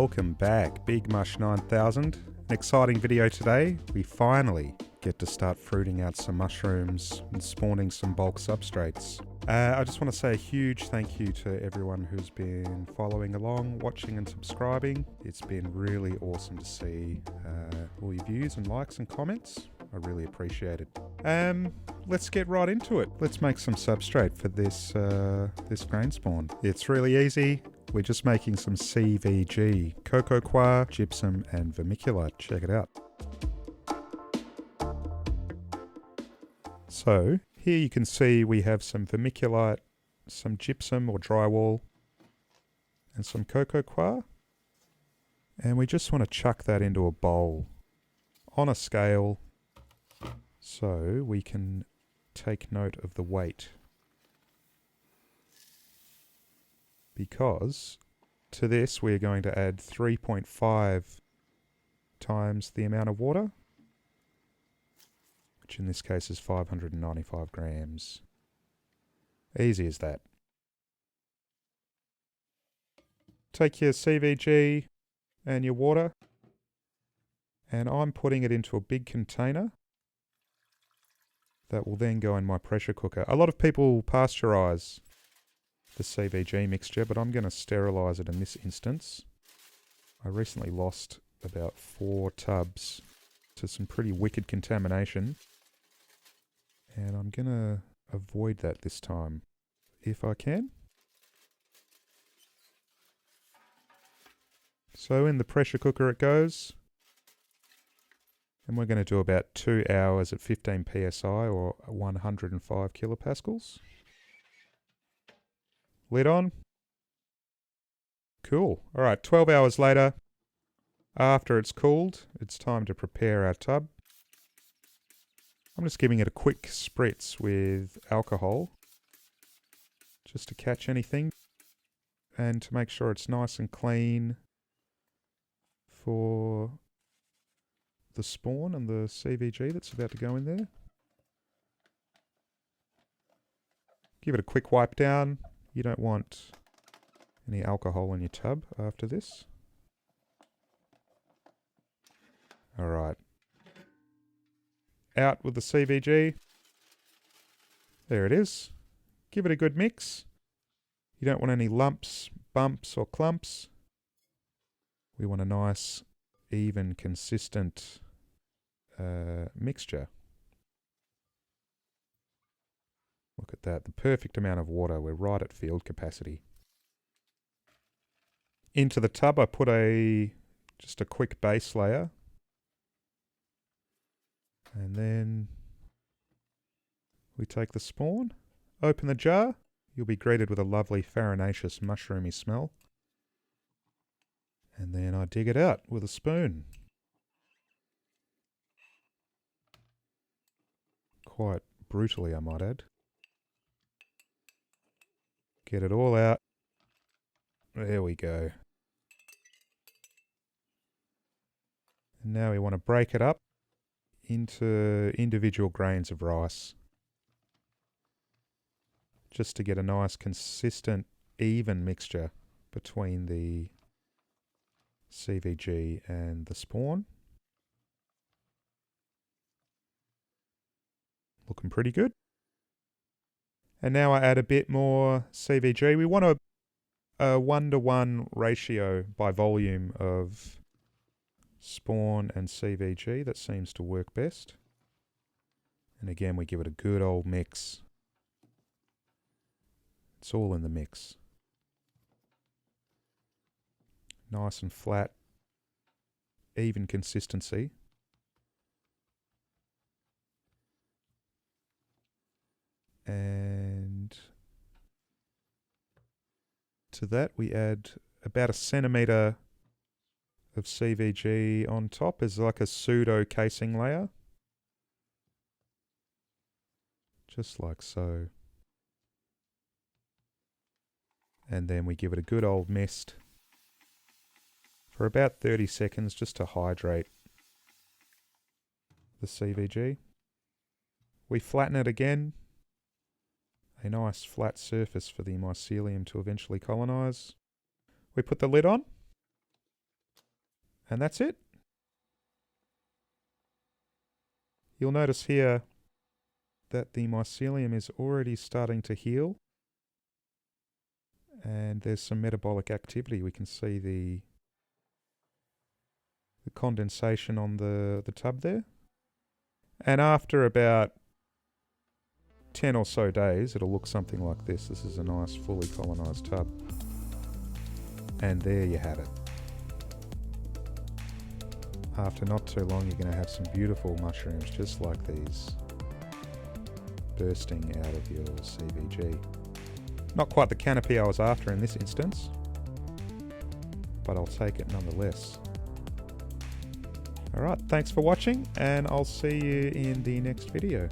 Welcome back, Big Mush 9000. An exciting video today. We finally get to start fruiting out some mushrooms and spawning some bulk substrates. I just want to say a huge thank you to everyone who's been following along, watching and subscribing. It's been really awesome to see all your views and likes and comments. I really appreciate it. Let's get right into it. Let's make some substrate for this grain spawn. It's really easy. We're just making some CVG, Coco Coir, Gypsum and Vermiculite. Check it out. So here you can see we have some Vermiculite, some Gypsum or drywall, and some Coco Coir. And we just want to chuck that into a bowl on a scale so we can take note of the weight. Because to this we're going to add 3.5 times the amount of water, which in this case is 595 grams. Easy as that. Take your CVG and your water, and I'm putting it into a big container that will then go in my pressure cooker. A lot of people pasteurize the CVG mixture, but I'm going to sterilize it in this instance. I recently lost about 4 tubs to some pretty wicked contamination, and I'm going to avoid that this time if I can. So in the pressure cooker it goes, and we're going to do about 2 hours at 15 psi or 105 kilopascals. Lid on. Cool. Alright, 12 hours later, after it's cooled, it's time to prepare our tub. I'm just giving it a quick spritz with alcohol, just to catch anything, and to make sure it's nice and clean for the spawn and the CVG that's about to go in there. Give it a quick wipe down. You don't want any alcohol in your tub after this. Alright. Out with the CVG. There it is. Give it a good mix. You don't want any lumps, bumps or clumps. We want a nice, even, consistent mixture. Look at that, the perfect amount of water. We're right at field capacity. Into the tub I put just a quick base layer. And then we take the spawn, open the jar. You'll be greeted with a lovely farinaceous mushroomy smell. And then I dig it out with a spoon. Quite brutally, I might add. Get it all out. There we go. And now we want to break it up into individual grains of rice, just to get a nice, consistent, even mixture between the CVG and the spawn. Looking pretty good. And now I add a bit more CVG. We want a 1-to-1 ratio by volume of spawn and CVG. That seems to work best. And again, we give it a good old mix. It's all in the mix. Nice and flat, even consistency. And to that we add about 1 centimetre of CVG on top as like a pseudo casing layer. Just like so. And then we give it a good old mist for about 30 seconds just to hydrate the CVG. We flatten it again. A nice flat surface for the mycelium to eventually colonize. We put the lid on. And that's it. You'll notice here that the mycelium is already starting to heal. And there's some metabolic activity. We can see the condensation on the tub there. And after about 10 or so days, it'll look something like this. This is a nice fully colonized tub. And there you have it. After not too long, you're going to have some beautiful mushrooms just like these, bursting out of your CVG. Not quite the canopy I was after in this instance, but I'll take it nonetheless. Alright, thanks for watching, and I'll see you in the next video.